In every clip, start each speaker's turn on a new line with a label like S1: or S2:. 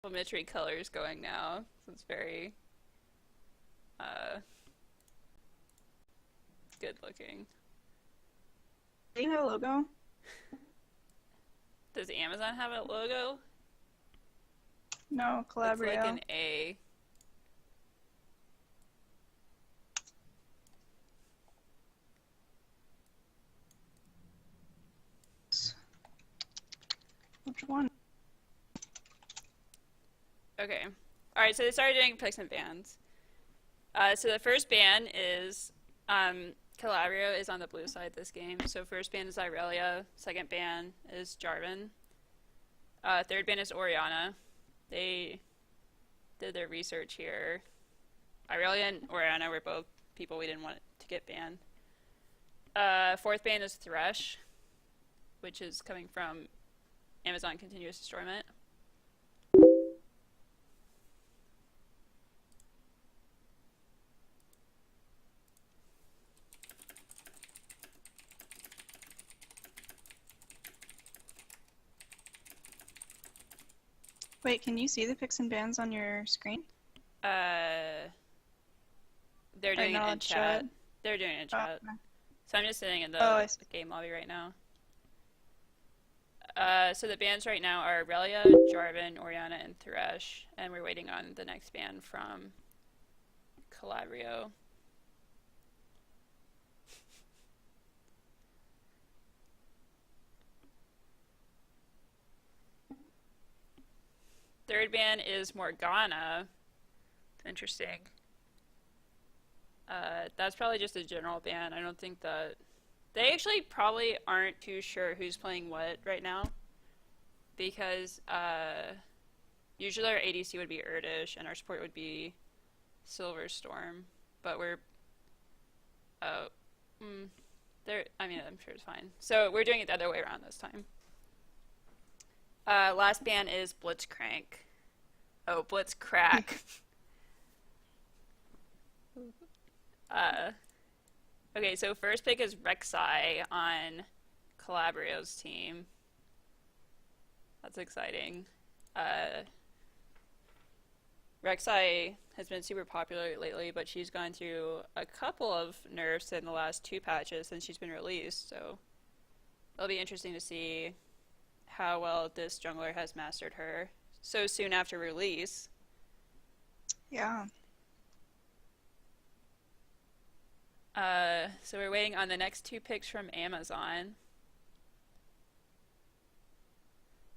S1: Symmetry colors going now. So it's very uh, good looking.
S2: Do you have a logo?
S1: Does Amazon have a logo?
S2: No,
S1: It's like an
S2: Calabrio.
S1: A.
S2: Which one?
S1: Okay. Alright, so they started doing picks and bans. So the first ban is Calabrio is on the blue side this game. So first ban is Irelia, second ban is Jarvan, third ban is Orianna. They did their research here. Irelia and Orianna were both people we didn't want to get banned. Fourth ban is Thresh, which is coming from Amazon Continuous Destroyment.
S2: Wait, can you see the picks and bans on your screen?
S1: Uh, they're
S2: Right
S1: doing it
S2: now
S1: in
S2: it's
S1: chat.
S2: showing.
S1: They're doing it in
S2: Oh,
S1: chat.
S2: okay.
S1: So I'm just sitting in
S2: Oh,
S1: the
S2: I see.
S1: game lobby right now. So the bans right now are Relia, Jarvan, Orianna, and Thresh, and we're waiting on the next ban from Calabrio. Third ban is Morgana. Interesting. That's probably just a general ban. I don't think that they actually probably aren't too sure who's playing what right now because usually our ADC would be Urdish and our support would be Silverstorm, but we're uh, there. I mean, I'm sure it's fine. So we're doing it the other way around this time. Last ban is Blitzcrank. Oh, Blitzcrack. uh, okay, so first pick is Rek'Sai on Calabrio's team. That's exciting. Rek'Sai has been super popular lately, but she's gone through a couple of nerfs in the last two patches since she's been released, so it'll be interesting to see how well this jungler has mastered her so soon after release.
S2: Yeah.
S1: So we're waiting on the next two picks from Amazon.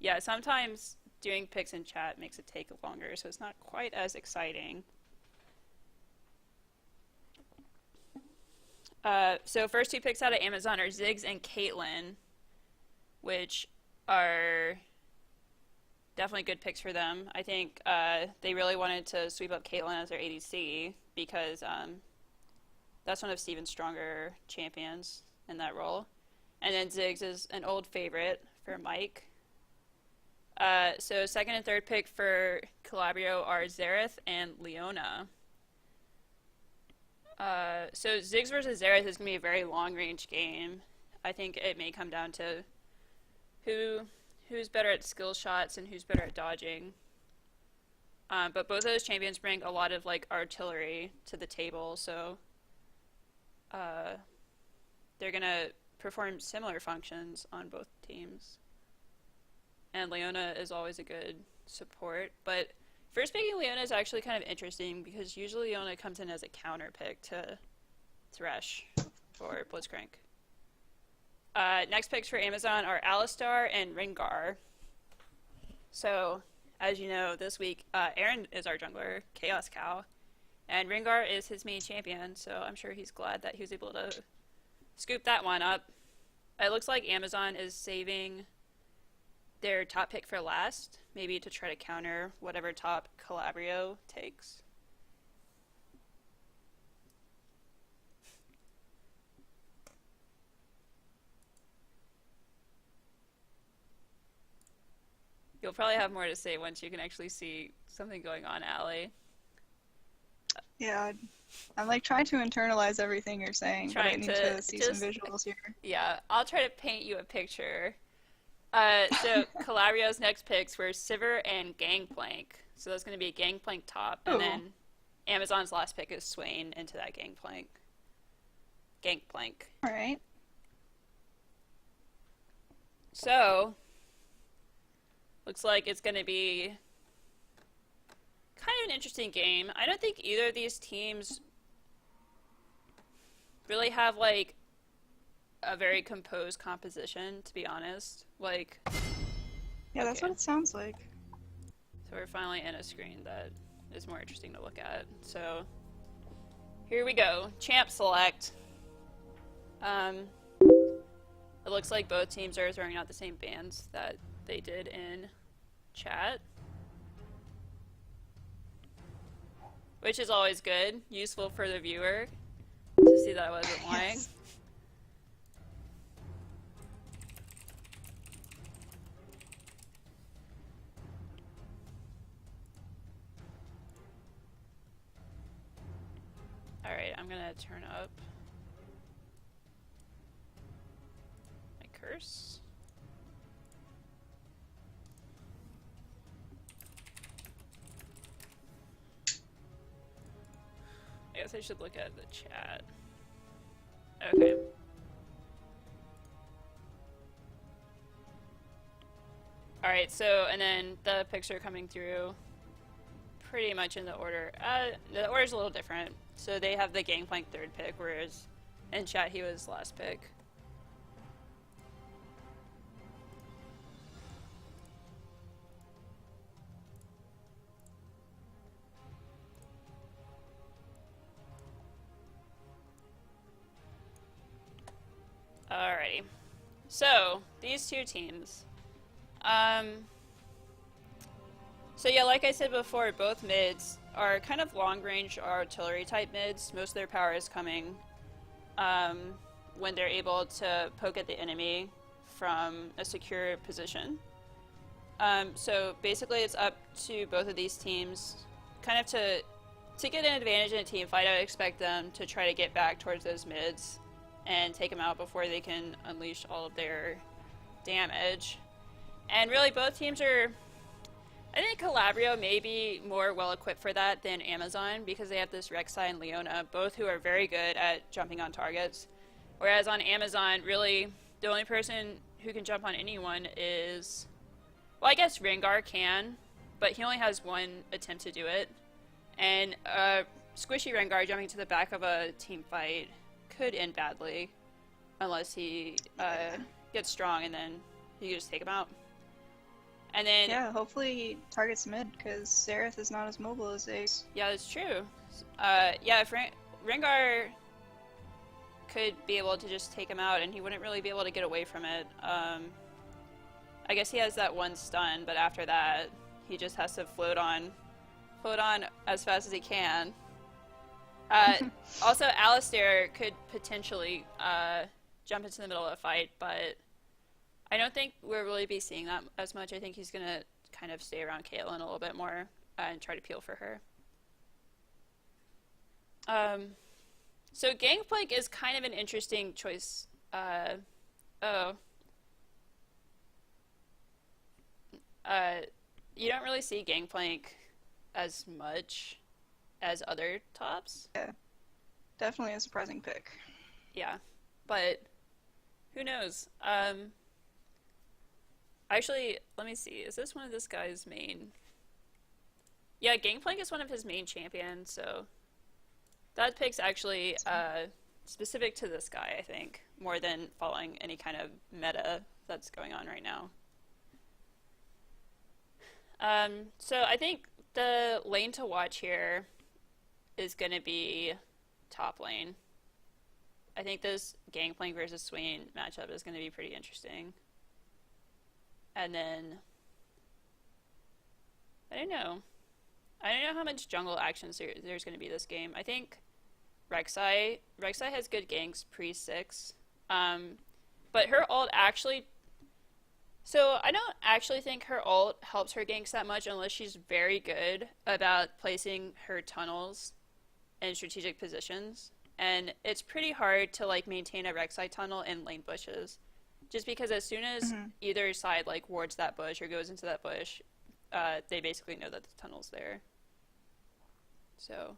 S1: Yeah, sometimes doing picks in chat makes it take longer, so it's not quite as exciting. So first two picks out of Amazon are Ziggs and Caitlyn, which are definitely good picks for them. I think they really wanted to sweep up Caitlyn as their ADC because that's one of Steven's stronger champions in that role. And then Ziggs is an old favorite for Mike. So second and third pick for Calabrio are Xerath and Leona. So Ziggs versus Xerath is going to be a very long-range game. I think it may come down to who's better at skill shots and who's better at dodging. But both of those champions bring a lot of like artillery to the table, so they're gonna perform similar functions on both teams. And Leona is always a good support, but first picking Leona is actually kind of interesting because usually Leona comes in as a counter pick to Thresh or Blitzcrank. Next picks for Amazon are Alistar and Rengar. So, as you know, this week, Aaron is our jungler, Chaos Cow, and Rengar is his main champion, so I'm sure he's glad that he was able to scoop that one up. It looks like Amazon is saving their top pick for last, maybe to try to counter whatever top Calabrio takes. You'll probably have more to say once you can actually see something going on, Allie.
S2: Yeah. I'm like trying to internalize everything you're saying, but I
S1: Trying
S2: need
S1: to
S2: to see some
S1: just,
S2: visuals here.
S1: yeah, I'll try to paint you a picture. So Calabrio's next picks were Sivir and Gangplank. So that's going to be a Gangplank top, and
S2: Oh,
S1: then Amazon's last pick is Swain into that Gangplank. Gangplank.
S2: all right.
S1: So looks like it's going to be kind of an interesting game. I don't think either of these teams really have like a very composed composition, to be honest. Like,
S2: Yeah, that's
S1: okay,
S2: what it sounds like.
S1: so we're finally in a screen that is more interesting to look at. So here we go. Champ select. It looks like both teams are throwing out the same bands that they did in chat, which is always good, useful for the viewer to see that I wasn't lying.
S2: Yes.
S1: Alright, I'm gonna turn up my curse. I guess I should look at the chat. Okay. Alright, so, and then the picture coming through pretty much in the order. The order's a little different. So they have the Gangplank third pick, whereas in chat he was last pick. Alrighty. So, these two teams. So yeah, like I said before, both mids are kind of long-range artillery type mids. Most of their power is coming when they're able to poke at the enemy from a secure position. So basically it's up to both of these teams kind of to get an advantage in a team fight. I would expect them to try to get back towards those mids and take them out before they can unleash all of their damage. And really both teams are, I think Calabrio may be more well equipped for that than Amazon because they have this Rek'Sai and Leona, both who are very good at jumping on targets. Whereas on Amazon, really, the only person who can jump on anyone is, well, I guess Rengar can, but he only has one attempt to do it. And squishy Rengar jumping to the back of a team fight could end badly unless he gets strong and then you can just take him out. And then
S2: Yeah, hopefully he targets mid, because Xerath is not as mobile as Ace.
S1: yeah, that's true. Yeah, if Rengar could be able to just take him out, and he wouldn't really be able to get away from it. I guess he has that one stun, but after that, he just has to float on as fast as he can. Also, Alistair could potentially jump into the middle of a fight, but I don't think we'll really be seeing that as much. I think he's going to kind of stay around Caitlyn a little bit more and try to peel for her. So Gangplank is kind of an interesting choice. You don't really see Gangplank as much as other tops.
S2: Yeah, definitely a surprising pick.
S1: Yeah, but who knows? Actually, let me see. Is this one of this guy's main? Yeah, Gangplank is one of his main champions, so that pick's actually specific to this guy, I think, more than following any kind of meta that's going on right now. So I think the lane to watch here is going to be top lane. I think this Gangplank versus Swain matchup is going to be pretty interesting. And then, I don't know how much jungle actions there's going to be this game. I think Rek'Sai has good ganks pre-6, but her ult actually, so I don't actually think her ult helps her ganks that much unless she's very good about placing her tunnels in strategic positions. And it's pretty hard to like maintain a Rek'Sai tunnel in lane bushes Just because as soon as
S2: Hmm.
S1: either side like wards that bush or goes into that bush, they basically know that the tunnel's there. So,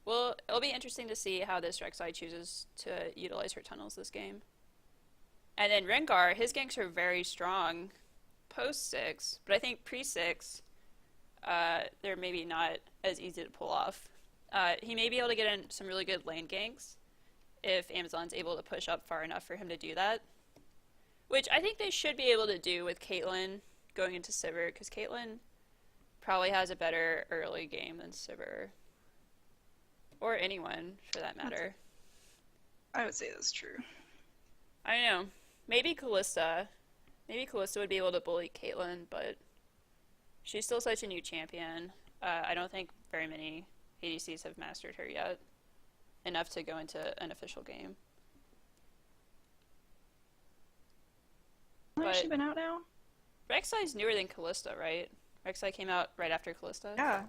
S1: well, it'll be interesting to see how this Rek'Sai chooses to utilize her tunnels this game. And then Rengar, his ganks are very strong post 6, but I think pre 6, they're maybe not as easy to pull off. He may be able to get in some really good lane ganks if Amazon's able to push up far enough for him to do that, which I think they should be able to do with Caitlyn going into Sivir, because Caitlyn probably has a better early game than Sivir, or anyone for that matter.
S2: I would say that's true.
S1: I don't know. Maybe Kalista. Maybe Kalista would be able to bully Caitlyn, but she's still such a new champion. I don't think very many ADCs have mastered her yet enough to go into an official game.
S2: How long has she
S1: But
S2: been out now?
S1: Rek'Sai's newer than Kalista, right? Rek'Sai came out right after Kalista.
S2: Yeah.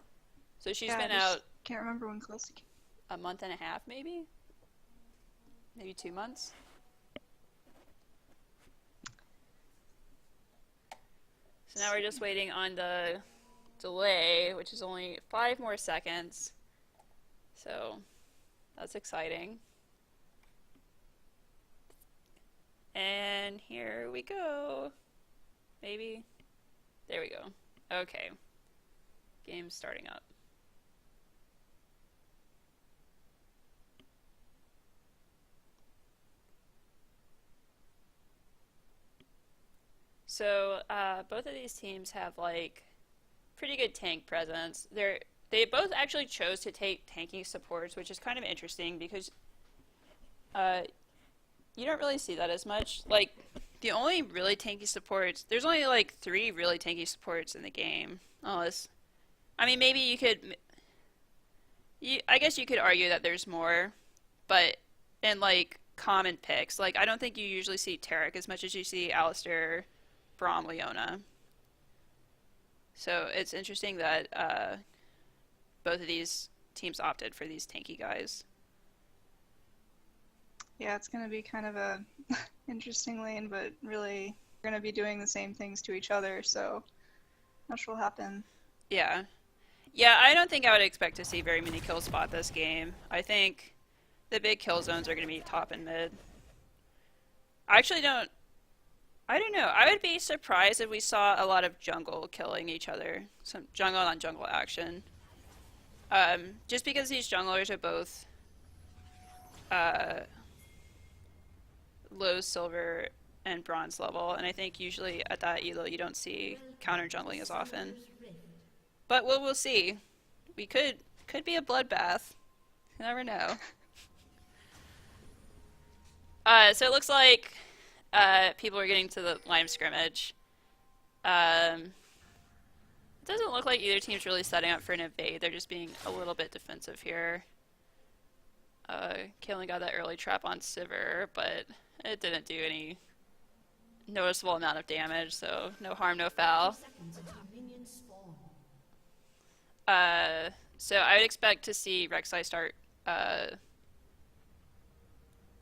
S1: So she's
S2: Yeah,
S1: been
S2: I just
S1: out
S2: can't remember when Calista came.
S1: a month and a half, maybe? Maybe 2 months? So now we're just waiting on the delay, which is only 5 more seconds. So that's exciting. And here we go. Maybe. There we go. Okay. Game's starting up. So both of these teams have like pretty good tank presence. They both actually chose to take tanking supports, which is kind of interesting because uh, you don't really see that as much. Like the only really tanky supports, there's only like 3 really tanky supports in the game. Unless, I mean, maybe you could, I guess you could argue that there's more, but in like common picks, like I don't think you usually see Tarek as much as you see Alistair, Braum, Leona. So it's interesting that both of these teams opted for these tanky guys.
S2: Yeah, it's gonna be kind of a interesting lane, but really we're gonna be doing the same things to each other, so not sure what'll happen.
S1: Yeah. Yeah, I don't think I would expect to see very many kill spot this game. I think the big kill zones are going to be top and mid. I actually don't. I don't know. I would be surprised if we saw a lot of jungle killing each other. Some jungle on jungle action. Just because these junglers are both uh, low silver and bronze level, and I think usually at that elo you don't see counter jungling as often. But we'll see. We could be a bloodbath. You never know. So it looks like people are getting to the line of scrimmage. It doesn't look like either team's really setting up for an invade. They're just being a little bit defensive here. Kaylin got that early trap on Sivir, but it didn't do any noticeable amount of damage, so no harm, no foul. So I would expect to see Rek'Sai start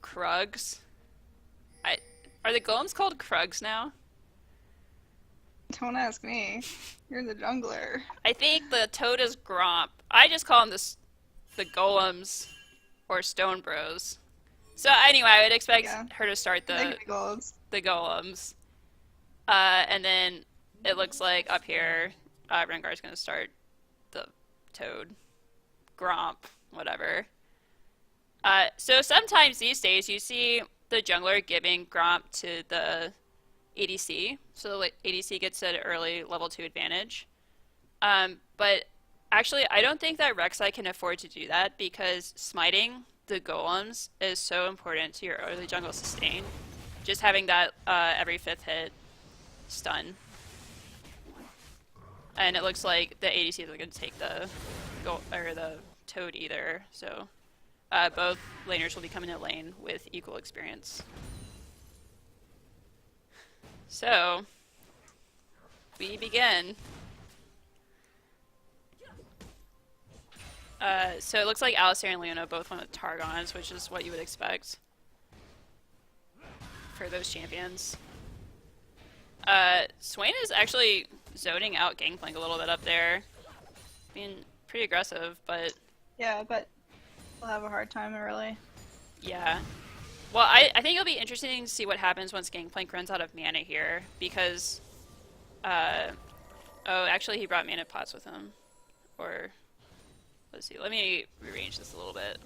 S1: Krugs. Are the golems called Krugs now?
S2: Don't ask me. You're the jungler.
S1: I think the toad is Gromp. I just call them the golems or stone bros. So anyway, I would expect
S2: Yeah.
S1: her to start
S2: They can be goals.
S1: the golems. And then it looks like up here, Rengar's going to start the toad, Gromp, whatever. So sometimes these days you see the jungler giving Gromp to the ADC, so the ADC gets an early level 2 advantage. But actually, I don't think that Rek'Sai can afford to do that because smiting the golems is so important to your early jungle sustain. Just having that every 5th hit stun. And it looks like the ADC isn't going to take the toad either, so both laners will be coming to lane with equal experience. So, we begin. So it looks like Alistair and Leona both went with Targons, which is what you would expect for those champions. Swain is actually zoning out Gangplank a little bit up there. Being pretty aggressive, but
S2: Yeah, but we'll have a hard time early.
S1: yeah. Well, I think it'll be interesting to see what happens once Gangplank runs out of mana here, because, uh, oh, actually he brought mana pots with him. Or, let's see, let me rearrange this a little bit.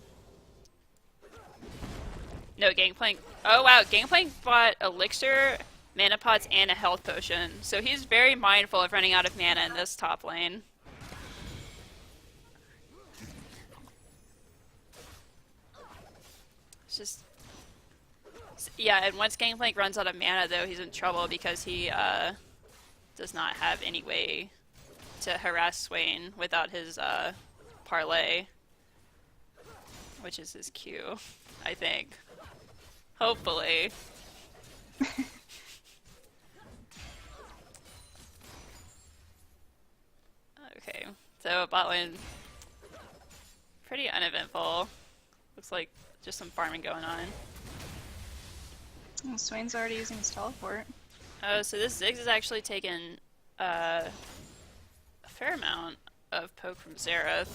S1: No, Gangplank, oh wow, Gangplank bought Elixir, mana pots, and a health potion. So he's very mindful of running out of mana in this top lane. It's just, yeah, and once Gangplank runs out of mana, though, he's in trouble because he does not have any way to harass Swain without his parlay, which is his Q, I think. Hopefully. Okay, so bot lane, pretty uneventful. Looks like just some farming going on.
S2: Well, Swain's already using his teleport.
S1: Oh, so this Ziggs has actually taken a fair amount of poke from Xerath.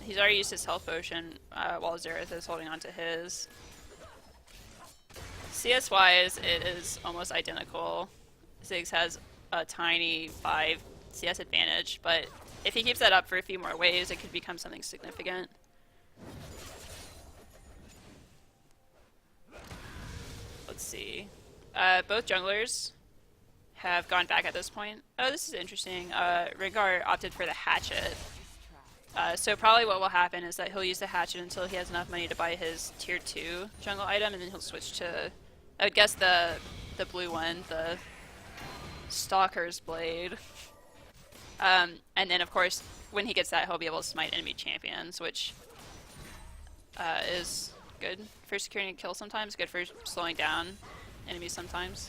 S1: He's already used his health potion while Xerath is holding on to his. CS-wise, it is almost identical. Ziggs has a tiny 5 CS advantage, but if he keeps that up for a few more waves, it could become something significant. Let's see. Both junglers have gone back at this point. Oh, this is interesting. Rengar opted for the hatchet. So probably what will happen is that he'll use the hatchet until he has enough money to buy his tier 2 jungle item, and then he'll switch to, I would guess, the blue one, the Stalker's Blade. And then, of course, when he gets that, he'll be able to smite enemy champions, which is good for securing a kill sometimes, good for slowing down enemies sometimes.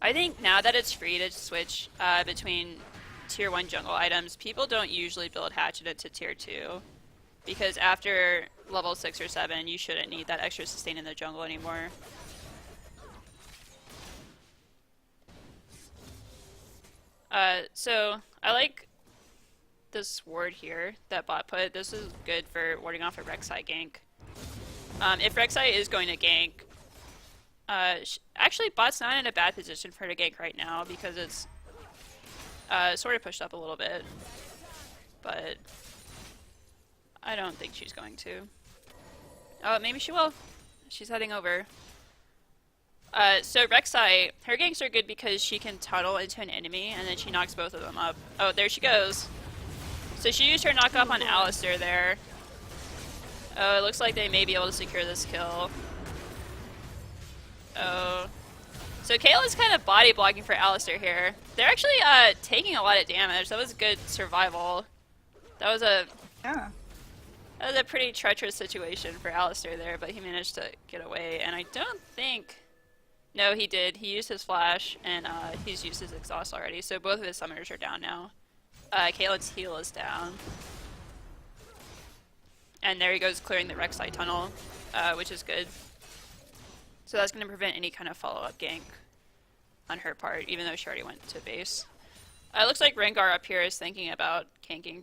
S1: I think now that it's free to switch between tier 1 jungle items, people don't usually build hatcheted to tier 2, because after level 6 or 7, you shouldn't need that extra sustain in the jungle anymore. So I like this ward here that bot put. This is good for warding off a Rek'Sai gank. If Rek'Sai is going to gank, actually bot's not in a bad position for her to gank right now because it's sort of pushed up a little bit, but I don't think she's going to. Oh, maybe she will. She's heading over. So Rek'Sai, her ganks are good because she can tunnel into an enemy and then she knocks both of them up. Oh, there she goes. So she used her knockup on Alistar there. Oh, it looks like they may be able to secure this kill. Oh. So Kayla's kind of body blocking for Alistar here. They're actually taking a lot of damage. That was good survival. That was a pretty treacherous situation for Alistar there, but he managed to get away. And I don't think... No, he did. He used his flash, and he's used his exhaust already, so both of his summoners are down now. Caitlyn's heal is down. And there he goes, clearing the Rek'Sai tunnel, which is good. So that's going to prevent any kind of follow-up gank on her part, even though she already went to base. It looks like Rengar up here is thinking about ganking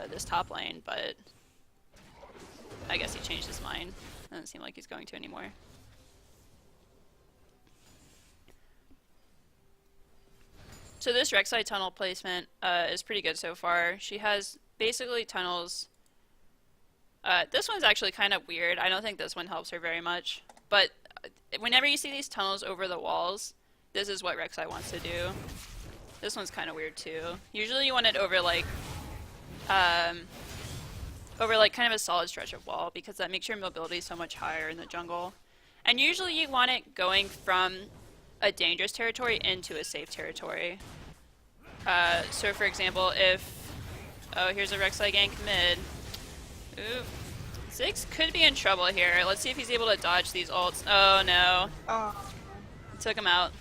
S1: this top lane, but I guess he changed his mind. Doesn't seem like he's going to anymore. So this Rek'Sai tunnel placement is pretty good so far. She has basically tunnels. This one's actually kind of weird. I don't think this one helps her very much. But whenever you see these tunnels over the walls, this is what Rek'Sai wants to do. This one's kind of weird too. Usually you want it over like kind of a solid stretch of wall, because that makes your mobility so much higher in the jungle. And usually you want it going from a dangerous territory into a safe territory. So for example, if... Oh, here's a Rek'Sai gank mid. Ooh. Ziggs could be in trouble here. Let's see if he's able to dodge these ults. Oh no.
S2: Oh.
S1: Took him out.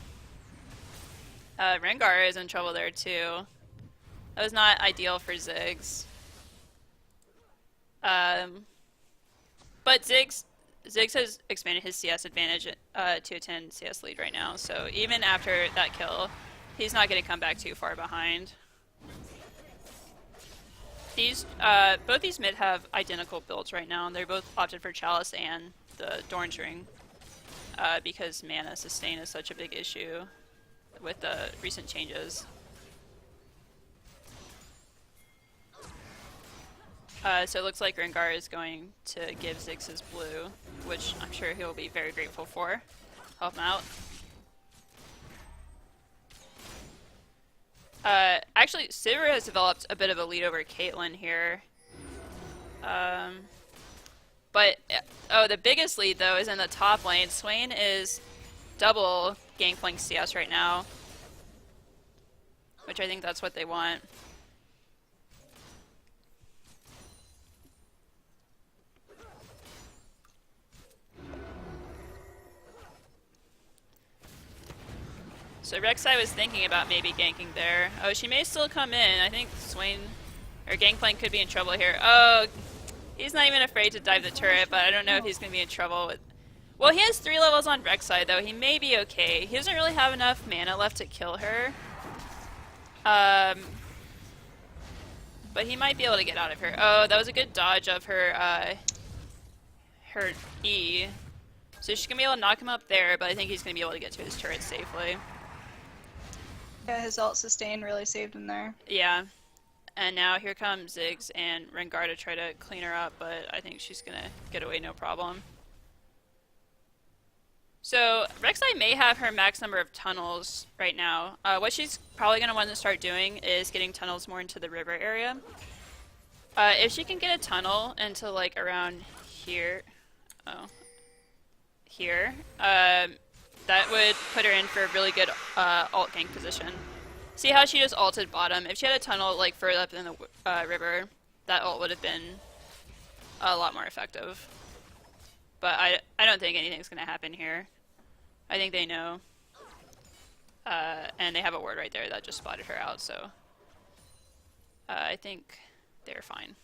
S1: Rengar is in trouble there too. That was not ideal for Ziggs. But Ziggs Ziggs has expanded his CS advantage to a 10 CS lead right now, so even after that kill, he's not going to come back too far behind. These both these mid have identical builds right now, and they're both opted for Chalice and the Doran's Ring because mana sustain is such a big issue with the recent changes. So it looks like Rengar is going to give Ziggs his blue, which I'm sure he'll be very grateful for. Help him out. Actually, Sivir has developed a bit of a lead over Caitlyn here. But, oh, the biggest lead, though, is in the top lane. Swain is double Gangplank CS right now, which I think that's what they want. So Rek'Sai was thinking about maybe ganking there. Oh, she may still come in. I think Swain or Gangplank could be in trouble here. Oh, he's not even afraid to dive the turret, but I don't know if he's going to be in trouble with... Well, he has 3 levels on Rek'Sai, though. He may be okay. He doesn't really have enough mana left to kill her. But he might be able to get out of her. Oh, that was a good dodge of her, her E. So she's going to be able to knock him up there, but I think he's going to be able to get to his turret safely.
S2: Yeah, his ult sustain really saved him there.
S1: Yeah. And now here comes Ziggs and Rengar to try to clean her up, but I think she's going to get away no problem. So Rek'Sai may have her max number of tunnels right now. What she's probably going to want to start doing is getting tunnels more into the river area. If she can get a tunnel into like around here, that would put her in for a really good ult gank position. See how she just ulted bottom? If she had a tunnel like further up in the river, that ult would have been a lot more effective. But I don't think anything's going to happen here. I think they know. And they have a ward right there that just spotted her out, so I think they're fine.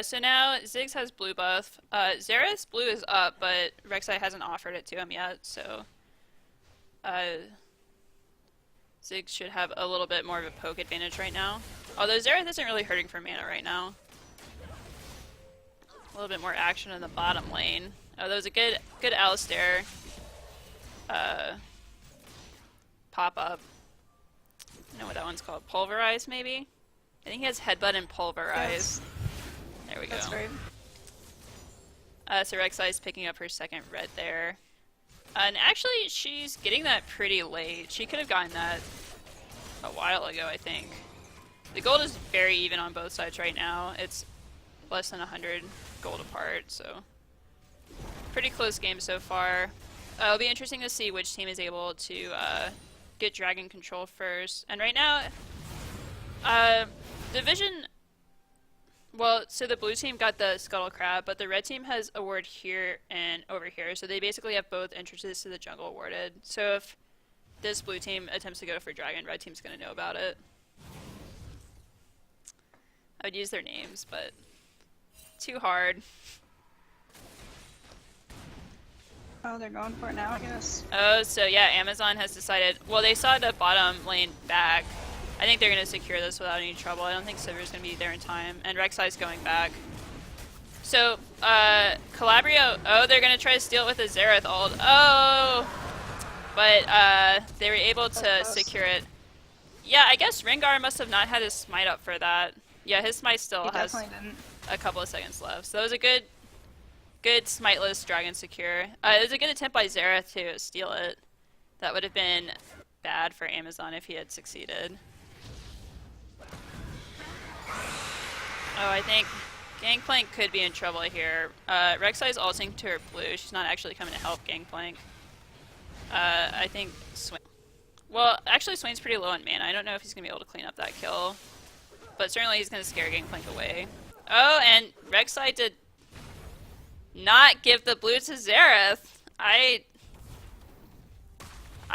S1: So now Ziggs has blue buff. Xerath's blue is up, but Rek'Sai hasn't offered it to him yet, so Ziggs should have a little bit more of a poke advantage right now. Although Xerath isn't really hurting for mana right now. A little bit more action in the bottom lane. Oh, that was a good Alistar pop up. I don't know what that one's called. Pulverize, maybe? I think he has Headbutt and Pulverize. Yes. There we go.
S2: That's right.
S1: So Rek'Sai is picking up her second red there. And actually, she's getting that pretty late. She could have gotten that a while ago, I think. The gold is very even on both sides right now. It's less than 100 gold apart, so pretty close game so far. It'll be interesting to see which team is able to get dragon control first. And right now, division... Well, so the blue team got the Scuttle Crab, but the red team has a ward here and over here, so they basically have both entrances to the jungle awarded. So if this blue team attempts to go for dragon, red team's going to know about it. I would use their names, but too hard.
S2: Oh, they're going for it now, I guess.
S1: Oh, so yeah, Amazon has decided... Well, they saw the bottom lane back. I think they're going to secure this without any trouble. I don't think Sivir's going to be there in time. And Rek'Sai's going back. So, Calabrio... Oh, they're going to try to steal it with a Xerath ult. Oh! But, they were able to secure it. Yeah, I guess Rengar must have not had his smite up for that. Yeah, his smite still has a couple of seconds left. So that was a good smiteless dragon secure. It was a good attempt by Xerath to steal it. That would have been bad for Amazon if he had succeeded. Oh, I think Gangplank could be in trouble here. Rek'Sai's ulting to her blue. She's not actually coming to help Gangplank. I think Swain... Well, actually Swain's pretty low on mana. I don't know if he's going to be able to clean up that kill. But certainly he's going to scare Gangplank away. Oh, and Rek'Sai did not give the blue to Xerath.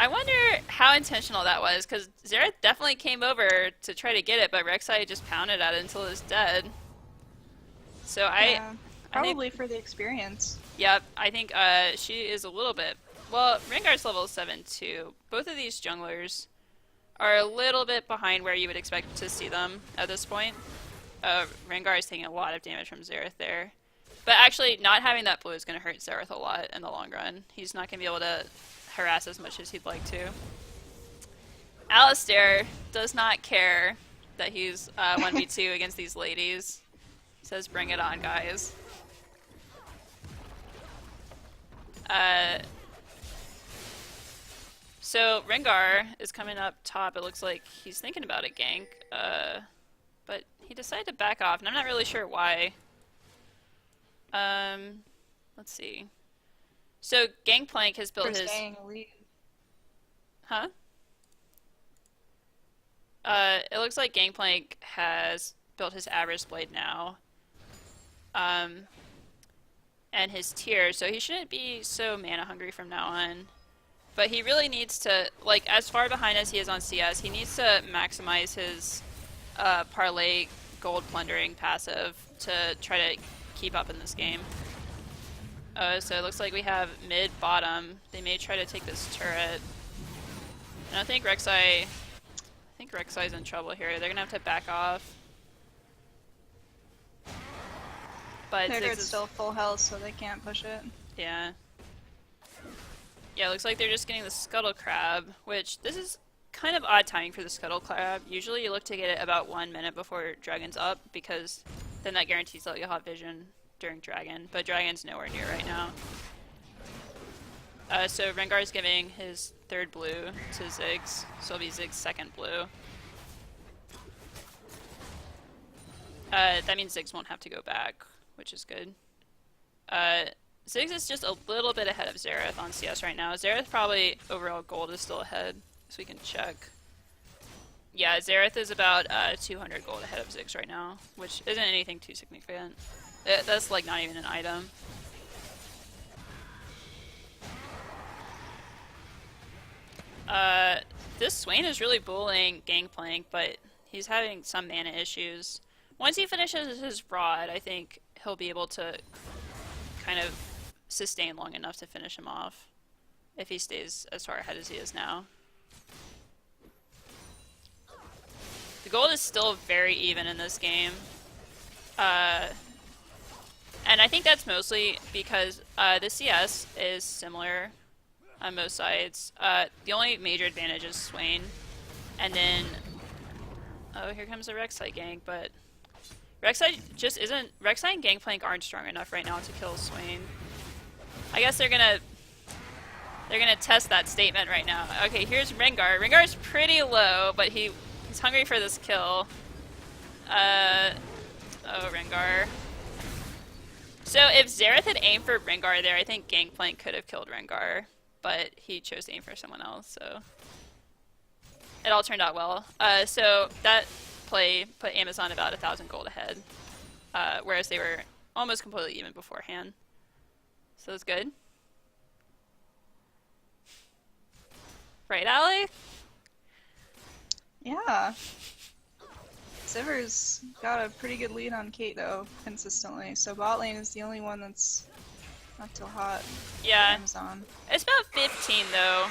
S1: I wonder how intentional that was, because Xerath definitely came over to try to get it, but Rek'Sai just pounded at it until it was dead. So I I think,
S2: Probably for the experience.
S1: yep, I think she is a little bit. Well, Rengar's level 7 too. Both of these junglers are a little bit behind where you would expect to see them at this point. Rengar is taking a lot of damage from Xerath there. But actually, not having that blue is going to hurt Xerath a lot in the long run. He's not going to be able to harass as much as he'd like to. Alistair does not care that he's 1v2 against these ladies. He says, bring it on, guys. So Rengar is coming up top. It looks like he's thinking about a gank, but he decided to back off, and I'm not really sure why. Let's see. So Gangplank has built
S2: For
S1: his...
S2: staying elite.
S1: Huh? It looks like Gangplank has built his Avarice Blade now. And his tier, so he shouldn't be so mana hungry from now on. But he really needs to, like, as far behind as he is on CS, he needs to maximize his parlay gold plundering passive to try to keep up in this game. So it looks like we have mid bottom. They may try to take this turret. And I think Rek'Sai's in trouble here. They're gonna have to back off. But
S2: Their
S1: Ziggs
S2: turret's
S1: is
S2: still full health, so they can't push it.
S1: yeah. Yeah, it looks like they're just getting the Scuttle Crab, which this is kind of odd timing for the Scuttle Crab. Usually you look to get it about 1 minute before Dragon's up, because then that guarantees that you'll have vision during Dragon, but Dragon's nowhere near right now. So Rengar's giving his third blue to Ziggs, so it'll be Ziggs' second blue. That means Ziggs won't have to go back, which is good. Ziggs is just a little bit ahead of Xerath on CS right now. Xerath probably overall gold is still ahead, so we can check. Yeah, Xerath is about 200 gold ahead of Ziggs right now, which isn't anything too significant. That's like not even an item. This Swain is really bullying Gangplank, but he's having some mana issues. Once he finishes his rod, I think he'll be able to kind of sustain long enough to finish him off if he stays as far ahead as he is now. The gold is still very even in this game. And I think that's mostly because the CS is similar on most sides. The only major advantage is Swain. And then... oh, here comes a Rek'Sai gank, but... Rek'Sai just isn't... Rek'Sai and Gangplank aren't strong enough right now to kill Swain. I guess they're gonna test that statement right now. Okay, here's Rengar. Rengar's pretty low, but he's hungry for this kill. Oh, Rengar. So if Xerath had aimed for Rengar there, I think Gangplank could have killed Rengar, but he chose to aim for someone else, so it all turned out well. So that play put Amazon about 1,000 gold ahead, whereas they were almost completely even beforehand. So it's good. Right, Allie?
S2: Yeah. Sivir's got a pretty good lead on Kate, though, consistently. So bot lane is the only one that's not too hot.
S1: Yeah.
S2: Amazon.
S1: It's about 15, though.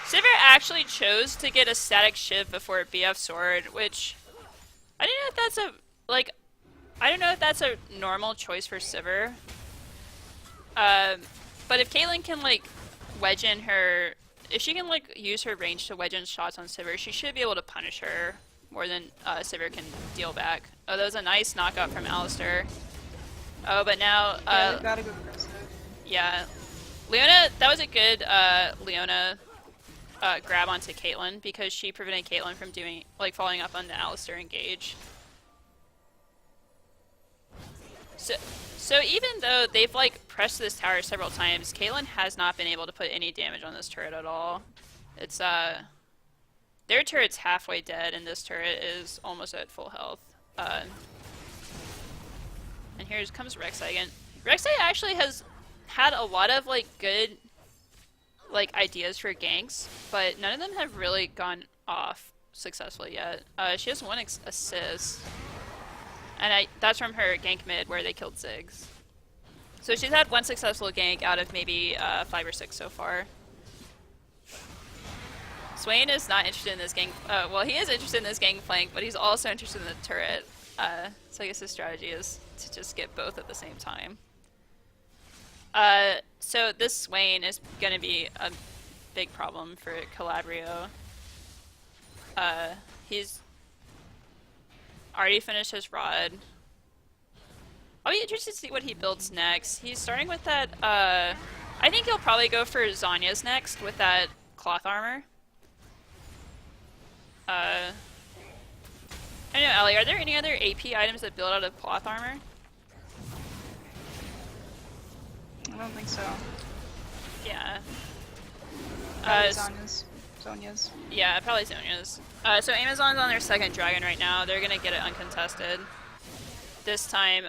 S1: Sivir actually chose to get a static shiv before BF Sword, which... I don't know if that's a... like... I don't know if that's a normal choice for Sivir. But if Caitlyn can, like, wedge in her... if she can, like, use her range to wedge in shots on Sivir, she should be able to punish her more than Sivir can deal back. Oh, that was a nice knockout from Alistair. Oh, but now...
S2: yeah, they've got to go aggressive.
S1: yeah. Leona, that was a good Leona grab onto Caitlyn, because she prevented Caitlyn from doing, like, following up on the Alistair engage. So even though they've, like, pressed this tower several times, Caitlyn has not been able to put any damage on this turret at all. It's, their turret's halfway dead, and this turret is almost at full health. And here comes Rek'Sai again. Rek'Sai actually has had a lot of, like, good, like, ideas for ganks, but none of them have really gone off successfully yet. She has one assist, and that's from her gank mid where they killed Ziggs. So she's had one successful gank out of maybe 5 or 6 so far. Swain is not interested in this gank. Well, he is interested in this gangplank, but he's also interested in the turret. So I guess his strategy is to just get both at the same time. So this Swain is going to be a big problem for Calabrio. He's already finished his rod. I'll be interested to see what he builds next. He's starting with that, I think he'll probably go for Zanya's next with that cloth armor. I don't know, Ellie, are there any other AP items that build out of cloth armor?
S2: I don't think so.
S1: Yeah.
S2: Sonya's.
S1: Yeah, probably Sonya's. So Amazon's on their second dragon right now. They're gonna get it uncontested. This time,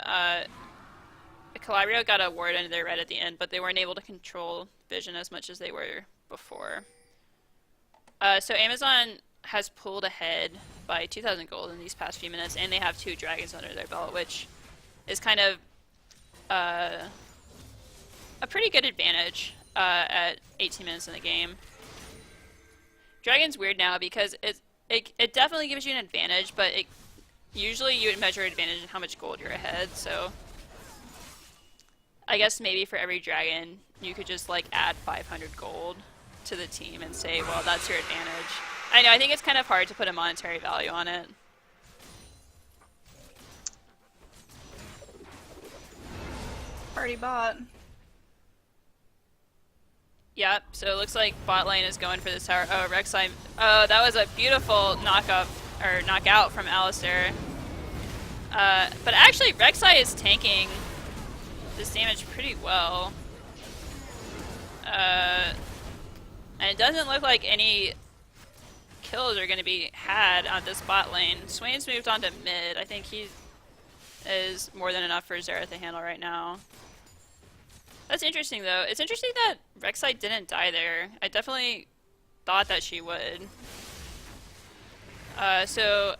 S1: Calabrio got a ward into their red at the end, but they weren't able to control vision as much as they were before. So Amazon has pulled ahead by 2,000 gold in these past few minutes, and they have 2 dragons under their belt, which is kind of a pretty good advantage at 18 minutes in the game. Dragon's weird now because it definitely gives you an advantage, but usually you would measure advantage in how much gold you're ahead, so I guess maybe for every dragon you could just like add 500 gold to the team and say, well, that's your advantage. I know, I think it's kind of hard to put a monetary value on it.
S2: Party bot.
S1: Yep, so it looks like bot lane is going for this tower. Oh, Rek'Sai. Oh, that was a beautiful knockout from Alistar. But actually, Rek'Sai is tanking this damage pretty well. And it doesn't look like any kills are going to be had on this bot lane. Swain's moved on to mid. I think he is more than enough for Xerath to handle right now. That's interesting, though. It's interesting that Rek'Sai didn't die there. I definitely thought that she would. So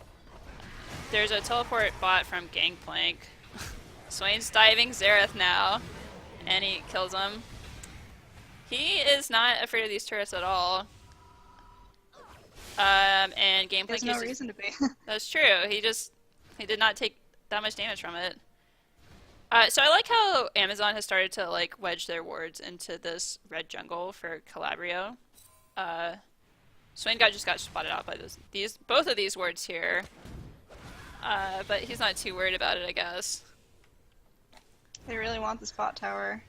S1: there's a teleport bot from Gangplank. Swain's diving Xerath now, and he kills him. He is not afraid of these turrets at all. And Gangplank
S2: There's no reason to be.
S1: That's true. He did not take that much damage from it. So I like how Amazon has started to like wedge their wards into this red jungle for Calabrio. Swain just got spotted out by both of these wards here. But he's not too worried about it, I guess.
S2: They really want the spot tower.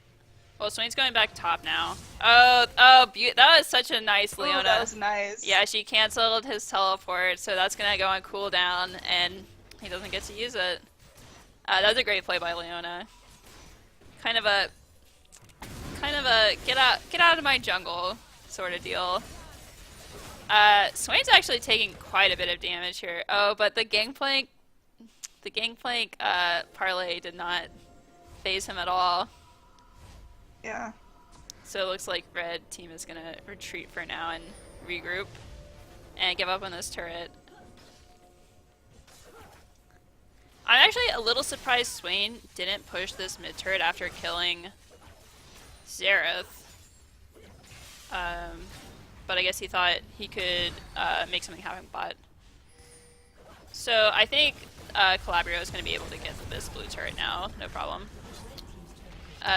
S1: Well, Swain's going back top now. Oh, that was such a nice Leona.
S2: Oh, that was nice.
S1: Yeah, she canceled his teleport, so that's gonna go on cooldown, and he doesn't get to use it. That was a great play by Leona. Kind of a get out of my jungle sort of deal. Swain's actually taking quite a bit of damage here. Oh, but the gangplank parlay did not phase him at all.
S2: Yeah.
S1: So it looks like red team is gonna retreat for now and regroup and give up on this turret. I'm actually a little surprised Swain didn't push this mid turret after killing Xerath. But I guess he thought he could make something happen bot. So I think Calabrio is going to be able to get this blue turret now, no problem.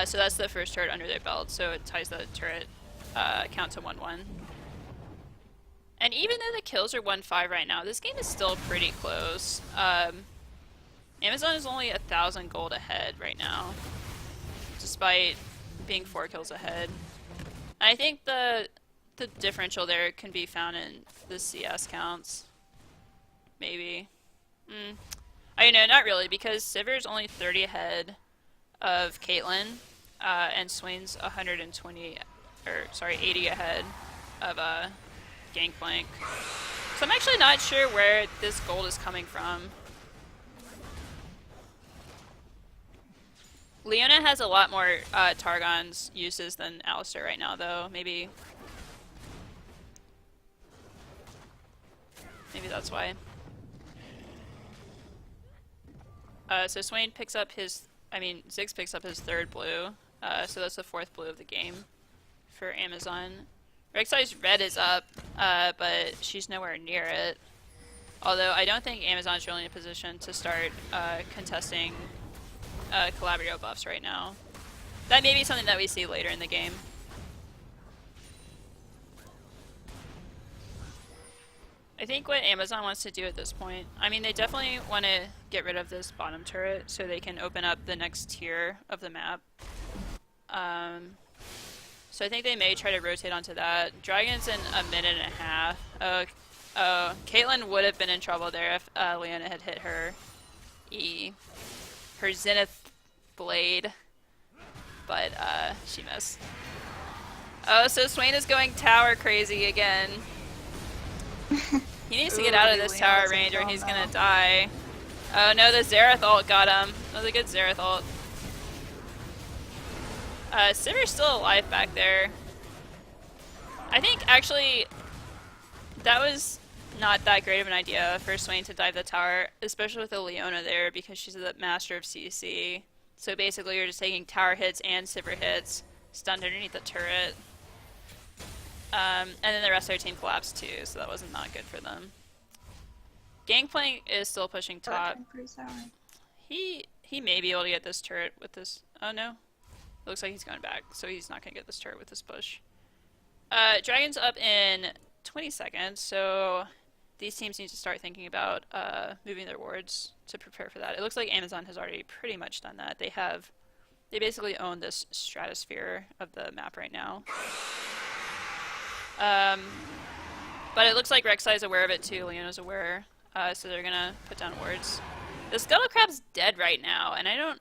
S1: So that's the first turret under their belt, so it ties the turret count to 1-1. And even though the kills are 1-5 right now, this game is still pretty close. Amazon is only 1,000 gold ahead right now, despite being 4 kills ahead. I think the differential there can be found in the CS counts. Maybe. I know, not really, because Sivir's only 30 ahead of Caitlyn, and Swain's 80 ahead of Gangplank. So I'm actually not sure where this gold is coming from. Leona has a lot more Targon's uses than Alistar right now, though. Maybe that's why. So Swain picks up his I mean, Ziggs picks up his third blue, so that's the fourth blue of the game for Amazon. Rek'Sai's red is up, but she's nowhere near it. Although I don't think Amazon's really in a position to start contesting Calabrio buffs right now. That may be something that we see later in the game. I think what Amazon wants to do at this point, I mean, they definitely want to get rid of this bottom turret so they can open up the next tier of the map. So I think they may try to rotate onto that. Dragon's in a minute and a half. Caitlyn would have been in trouble there if Leona had hit her her Zenith blade, but she missed. Oh, so Swain is going tower crazy again. He needs to get out of this tower range or he's gonna die. Oh no, the Xerath ult got him. That was a good Xerath ult. Sivir's still alive back there. I think actually that was not that great of an idea for Swain to dive the tower, especially with the Leona there because she's the master of CC. So basically you're just taking tower hits and Sivir hits, stunned underneath the turret. And then the rest of their team collapsed too, so that wasn't not good for them. Gangplank is still pushing top. He may be able to get this turret with this. Oh no. It looks like he's going back, so he's not going to get this turret with this push. Dragon's up in 20 seconds, so these teams need to start thinking about moving their wards to prepare for that. It looks like Amazon has already pretty much done that. They basically own this stratosphere of the map right now. But it looks like Rek'Sai is aware of it too. Leona's aware, so they're gonna put down wards. The Scuttle Crab's dead right now, and I'm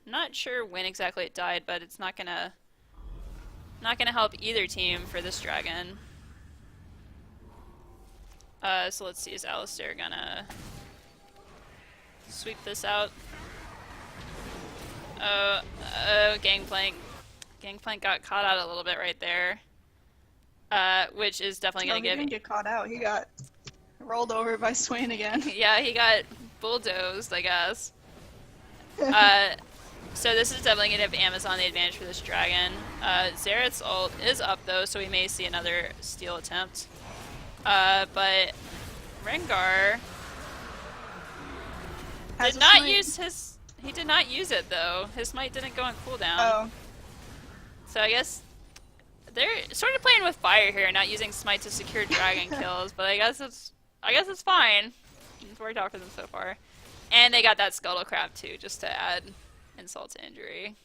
S1: not sure when exactly it died, but it's not gonna help either team for this dragon. So let's see, is Alistair gonna sweep this out? Gangplank. Gangplank got caught out a little bit right there. Which is definitely gonna give.
S2: He didn't get caught out. He got rolled over by Swain again.
S1: Yeah, he got bulldozed, I guess. So this is definitely gonna give Amazon the advantage for this dragon. Xerath's ult is up though, so we may see another steal attempt. But Rengar did not use his. He did not use it though. His smite didn't go on cooldown. Oh. So I guess they're sort of playing with fire here, not using smite to secure dragon kills. But I guess it's fine. It's worked out for them so far. And they got that Scuttle Crab too, just to add insult to injury,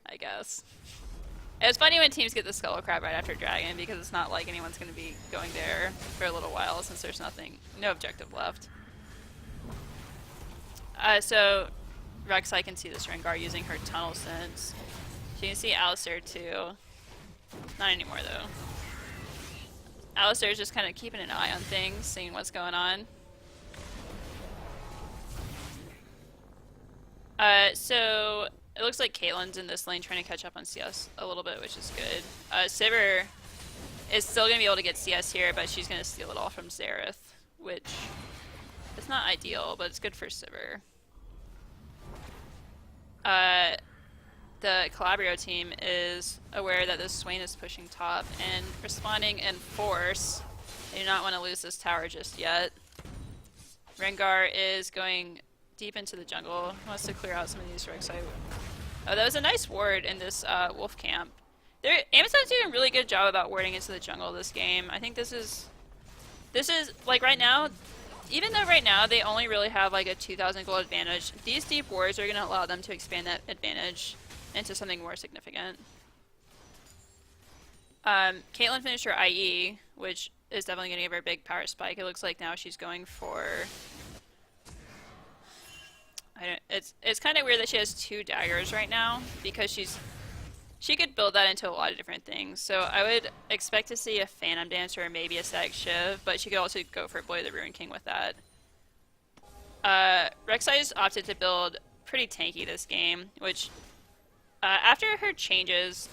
S1: I guess. It's funny when teams get the Scuttle Crab right after Dragon because it's not like anyone's going to be going there for a little while since there's no objective left. So Rek'Sai can see this Rengar using her tunnel sense. She can see Alistair too. Not anymore though. Alistair's just kind of keeping an eye on things, seeing what's going on. So it looks like Caitlyn's in this lane trying to catch up on CS a little bit, which is good. Sivir is still going to be able to get CS here, but she's going to steal it all from Xerath, which is not ideal, but it's good for Sivir. The Calabrio team is aware that this Swain is pushing top and responding in force. They do not want to lose this tower just yet. Rengar is going deep into the jungle. He wants to clear out some of these Rek'Sai. Oh, that was a nice ward in this wolf camp. Amazon's doing a really good job about warding into the jungle this game. I think this is like right now, even though right now they only really have like a 2,000 gold advantage, these deep wards are going to allow them to expand that advantage into something more significant. Caitlyn finished her IE, which is definitely going to give her a big power spike. It looks like now she's going for... It's kind of weird that she has 2 daggers right now because she could build that into a lot of different things. So I would expect to see a Phantom Dancer or maybe a Static Shiv, but she could also go for Blade of the Ruined King with that. Rek'Sai's opted to build pretty tanky this game, which after her changes,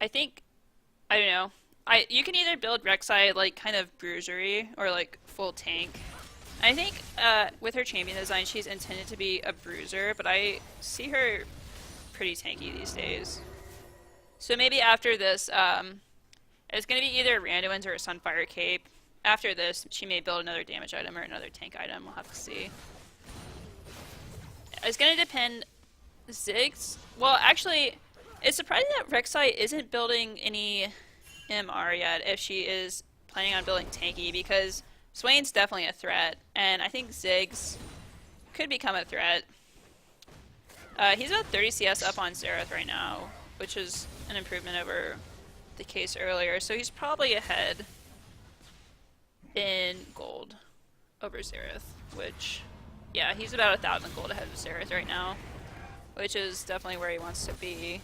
S1: I don't know. You can either build Rek'Sai like kind of bruisery or like full tank. I think with her champion design, she's intended to be a bruiser, but I see her pretty tanky these days. So maybe after this, it's going to be either Randuin's or a Sunfire Cape. After this, she may build another damage item or another tank item. We'll have to see. It's going to depend. Ziggs? Well, actually, it's surprising that Rek'Sai isn't building any MR yet if she is planning on building tanky, because Swain's definitely a threat, and I think Ziggs could become a threat. He's about 30 CS up on Xerath right now, which is an improvement over the case earlier, so he's probably ahead in gold over Xerath, which, yeah, he's about 1,000 gold ahead of Xerath right now, which is definitely where he wants to be.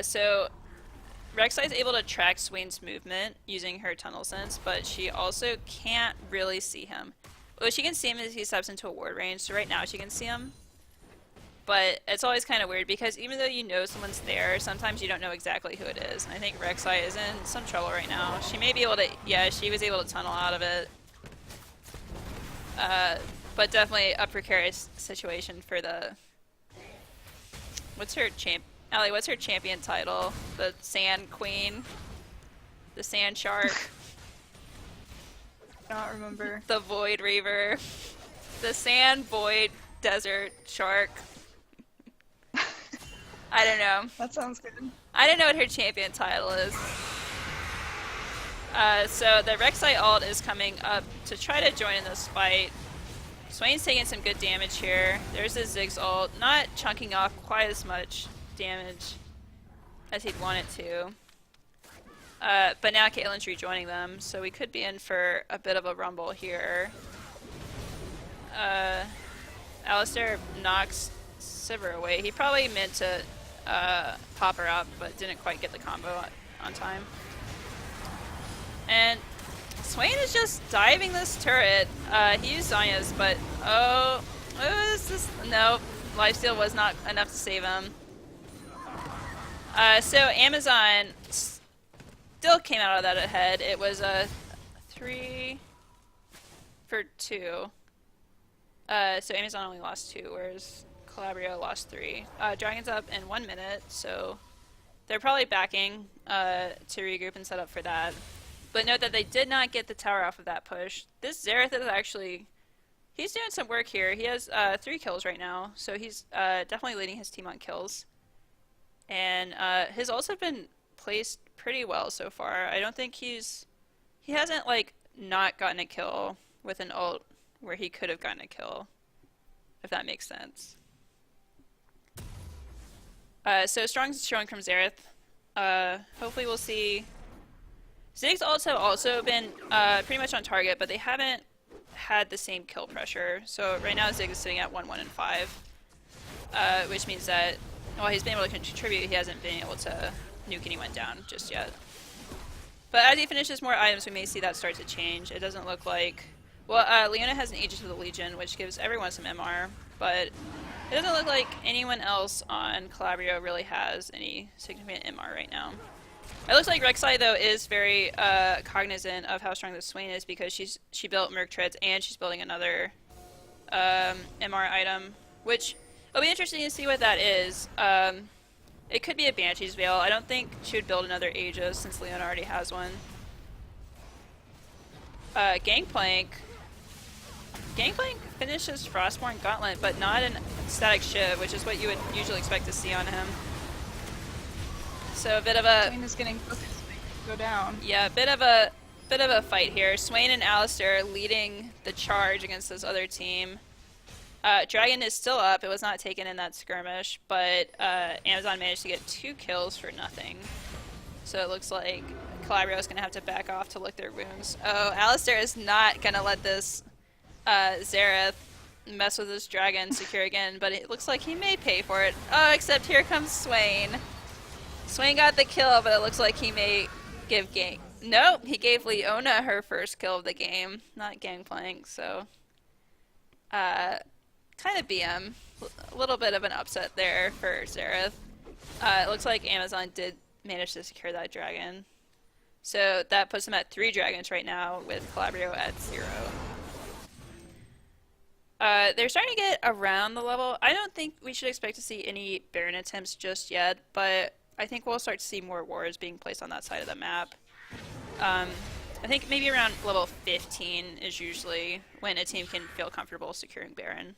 S1: So Rek'Sai is able to track Swain's movement using her tunnel sense, but she also can't really see him. Well, she can see him as he steps into a ward range, so right now she can see him. But it's always kind of weird because even though you know someone's there, sometimes you don't know exactly who it is. And I think Rek'Sai is in some trouble right now. She may be able to, yeah, she was able to tunnel out of it. But definitely a precarious situation for the... What's her Allie, what's her champion title? The Sand Queen? The Sand Shark?
S2: I don't remember.
S1: The Void Reaver? The Sand Void Desert Shark? I don't know.
S2: That sounds good.
S1: I don't know what her champion title is. So the Rek'Sai ult is coming up to try to join in this fight. Swain's taking some good damage here. There's his Ziggs ult, not chunking off quite as much damage as he'd want it to. But now Caitlyn's rejoining them, so we could be in for a bit of a rumble here. Alistair knocks Sivir away. He probably meant to pop her up, but didn't quite get the combo on time. And Swain is just diving this turret. He used Zanya's, but no, lifesteal was not enough to save him. So Amazon still came out of that ahead. It was a 3 for 2. So Amazon only lost 2, whereas Calabrio lost 3. Dragon's up in 1 minute, so they're probably backing to regroup and set up for that. But note that they did not get the tower off of that push. This Xerath is actually... He's doing some work here. He has 3 kills right now, so he's definitely leading his team on kills. And his ults have been placed pretty well so far. I don't think he hasn't, like, not gotten a kill with an ult where he could have gotten a kill, if that makes sense. So strong showing from Xerath. Hopefully we'll see... Ziggs ults have also been pretty much on target, but they haven't had the same kill pressure. So right now Ziggs is sitting at 1-1 and 5, which means that while he's been able to contribute, he hasn't been able to nuke anyone down just yet. But as he finishes more items, we may see that start to change. It doesn't look like... Well, Leona has an Aegis of the Legion, which gives everyone some MR, but it doesn't look like anyone else on Calabrio really has any significant MR right now. It looks like Rek'Sai, though, is very cognizant of how strong the Swain is because she built Merc Treads and she's building another MR item, which it'll be interesting to see what that is. It could be a Banshee's Veil. I don't think she would build another Aegis since Leona already has one. Gangplank finishes Frostborn Gauntlet, but not an Static Shiv, which is what you would usually expect to see on him. So a bit of a...
S2: Swain is getting focused to go down.
S1: Yeah, a bit of a fight here. Swain and Alistair leading the charge against this other team. Dragon is still up. It was not taken in that skirmish, but Amazon managed to get 2 kills for nothing. So it looks like Calabrio is going to have to back off to lick their wounds. Oh, Alistair is not going to let this Xerath mess with this Dragon secure again, but it looks like he may pay for it. Oh, except here comes Swain. Swain got the kill, but it looks like he may give Nope, he gave Leona her first kill of the game, not Gangplank, so... kind of BM. A little bit of an upset there for Xerath. It looks like Amazon did manage to secure that dragon. So that puts him at 3 dragons right now, with Calabrio at 0. They're starting to get around the level. I don't think we should expect to see any Baron attempts just yet, but I think we'll start to see more wars being placed on that side of the map. I think maybe around level 15 is usually when a team can feel comfortable securing Baron.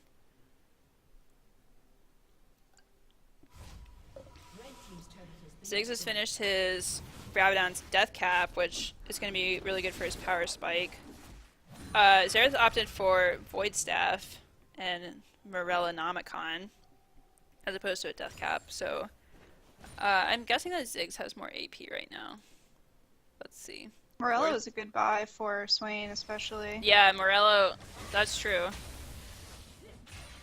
S1: Ziggs has finished his Bravidan's Death Cap, which is going to be really good for his power spike. Xerath opted for Void Staff and Morella Nomicon as opposed to a Death Cap, so I'm guessing that Ziggs has more AP right now. Let's see.
S2: Morello is a good buy for Swain, especially.
S1: Yeah, Morello, that's true.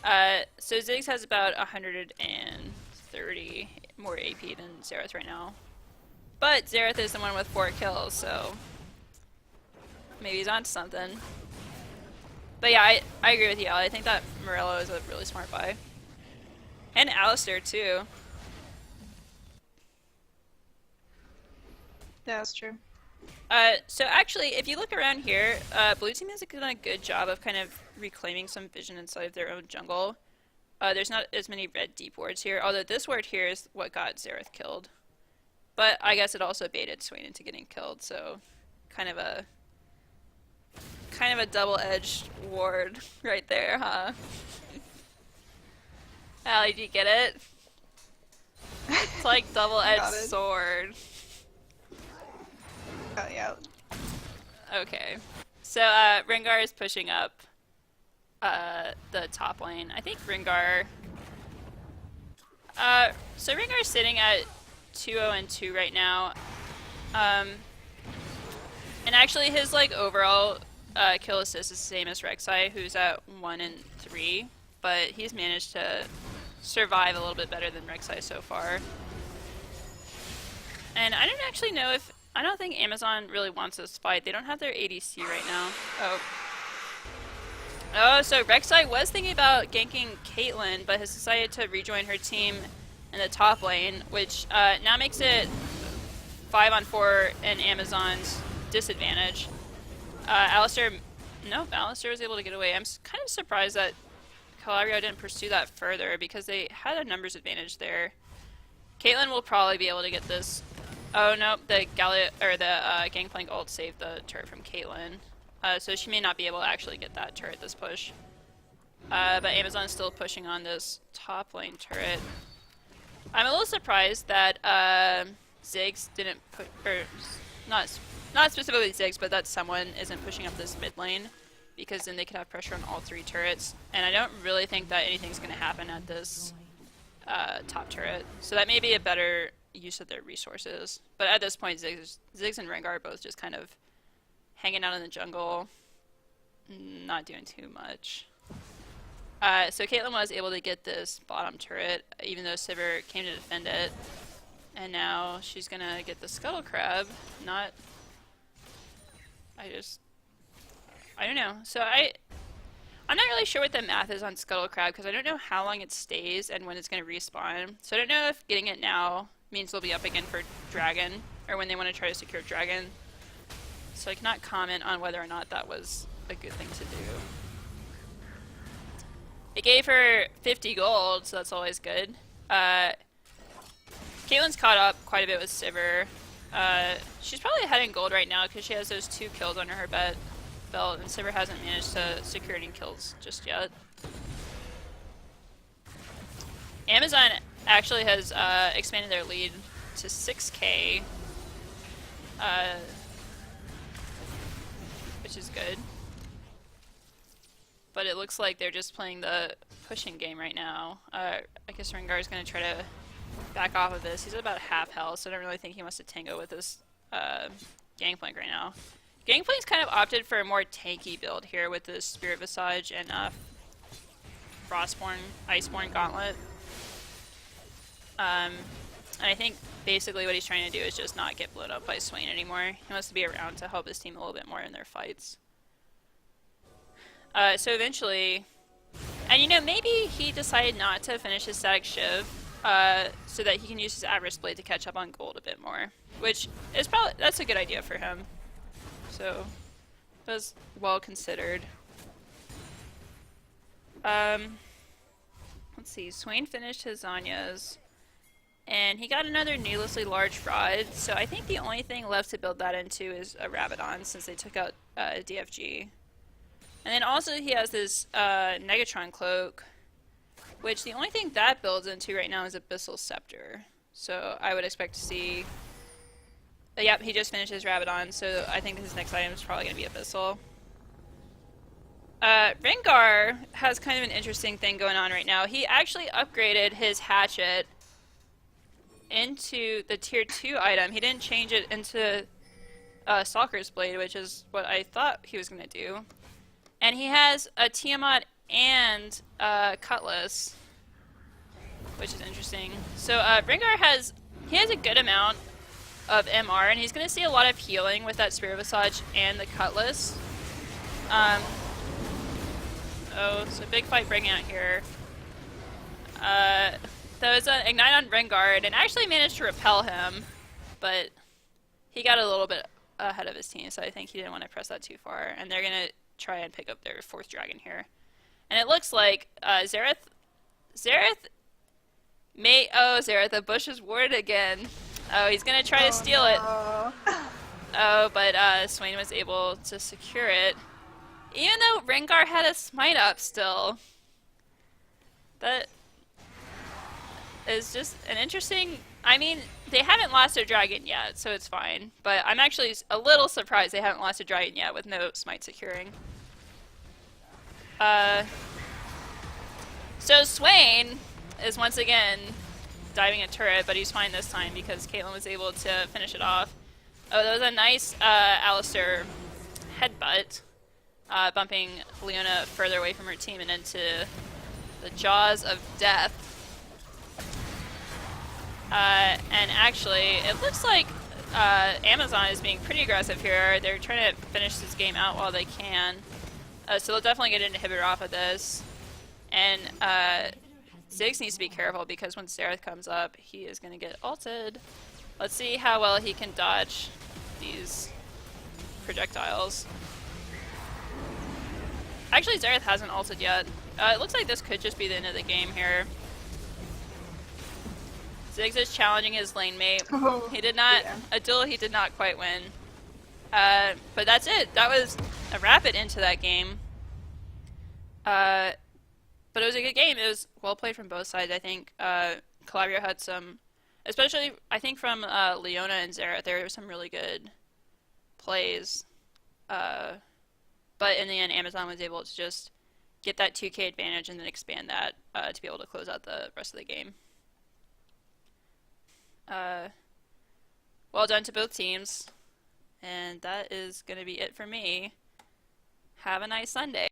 S1: So Ziggs has about 130 more AP than Xerath right now. But Xerath is the one with 4 kills, so maybe he's onto something. But yeah, I agree with you, Ali. I think that Morello is a really smart buy. And Alistair, too.
S2: Yeah, that's true.
S1: So actually, if you look around here, Blue Team has done a good job of kind of reclaiming some vision inside of their own jungle. There's not as many red deep wards here, although this ward here is what got Xerath killed. But I guess it also baited Swain into getting killed, so kind of a double-edged ward right there, huh? Allie, do you get it? It's like double-edged sword.
S2: Oh, yeah.
S1: Okay. So, Rengar is pushing up the top lane. I think Rengar... so Rengar's sitting at 2-0 and 2 right now. And actually his, like, overall kill assist is the same as Rek'Sai, who's at 1 and 3. But he's managed to survive a little bit better than Rek'Sai so far. And I don't actually know if... I don't think Amazon really wants this fight. They don't have their ADC right now. Oh, so Rek'Sai was thinking about ganking Caitlyn, but has decided to rejoin her team in the top lane, which now makes it 5-on-4 in Amazon's disadvantage. Alistair was able to get away. I'm kind of surprised that Calabrio didn't pursue that further because they had a numbers advantage there. Caitlyn will probably be able to get this. Oh no, the Gangplank ult saved the turret from Caitlyn. So she may not be able to actually get that turret this push. But Amazon's still pushing on this top lane turret. I'm a little surprised that Ziggs didn't put, or not specifically Ziggs, but that someone isn't pushing up this mid lane, because then they could have pressure on all 3 turrets. And I don't really think that anything's going to happen at this top turret. So that may be a better use of their resources. But at this point, Ziggs and Rengar are both just kind of hanging out in the jungle, not doing too much. So Caitlyn was able to get this bottom turret, even though Sivir came to defend it. And now she's gonna get the Scuttle Crab. I don't know. So I'm not really sure what the math is on Scuttle Crab, because I don't know how long it stays and when it's gonna respawn. So I don't know if getting it now means they'll be up again for Dragon, or when they want to try to secure Dragon. So I cannot comment on whether or not that was a good thing to do. It gave her 50 gold, so that's always good. Caitlyn's caught up quite a bit with Sivir. She's probably ahead in gold right now because she has those 2 kills under her belt, and Sivir hasn't managed to secure any kills just yet. Amazon actually has expanded their lead to 6k, which is good. But it looks like they're just playing the pushing game right now. I guess Rengar is going to try to back off of this. He's about half health, so I don't really think he wants to tango with this Gangplank right now. Gangplank's kind of opted for a more tanky build here with the Spirit Visage and Frostborn, Iceborn Gauntlet. And I think basically what he's trying to do is just not get blown up by Swain anymore. He wants to be around to help his team a little bit more in their fights. So eventually, and you know, maybe he decided not to finish his static Shiv so that he can use his Avarice Blade to catch up on gold a bit more, which is probably that's a good idea for him. So that was well considered. Let's see. Swain finished his Zanya's, and he got another needlessly large fraud. So I think the only thing left to build that into is a Rabadon, since they took out DFG. And then also he has this Negatron Cloak, which the only thing that builds into right now is Abyssal Scepter. So I would expect to see... yep, he just finished his Rabadon, so I think his next item is probably going to be Abyssal. Rengar has kind of an interesting thing going on right now. He actually upgraded his Hatchet into the tier 2 item. He didn't change it into Stalker's Blade, which is what I thought he was going to do. And he has a Tiamat and Cutlass, which is interesting. So Rengar has a good amount of MR, and he's going to see a lot of healing with that Spirit Visage and the Cutlass. Oh, so big fight breaking out here. There was an Ignite on Rengar, and actually managed to repel him, but he got a little bit ahead of his team, so I think he didn't want to press that too far. And they're going to try and pick up their 4th dragon here. And it looks like Xerath may... Oh, Xerath, the bush is warded again. Oh, he's going to try to steal it. Oh, but Swain was able to secure it. Even though Rengar had a smite up still. That is just an interesting... I mean, they haven't lost their dragon yet, so it's fine. But I'm actually a little surprised they haven't lost a dragon yet with no smite securing. So Swain is once again diving a turret, but he's fine this time because Caitlyn was able to finish it off. Oh, that was a nice Alistar headbutt, bumping Leona further away from her team and into the jaws of death. And actually, it looks like Amazon is being pretty aggressive here. They're trying to finish this game out while they can. So they'll definitely get an inhibitor off of this. And Ziggs needs to be careful because when Xerath comes up, he is going to get ulted. Let's see how well he can dodge these projectiles. Actually, Xerath hasn't ulted yet. It looks like this could just be the end of the game here. Ziggs is challenging his lane mate. He did not, a duel he did not quite win. But that's it. That was a rapid into that game. But it was a good game. It was well played from both sides, I think. Calabrio had some, especially, I think from Leona and Xerath, there were some really good plays. But in the end, Amazon was able to just get that 2k advantage and then expand that to be able to close out the rest of the game. Well done to both teams. And that is going to be it for me. Have a nice Sunday.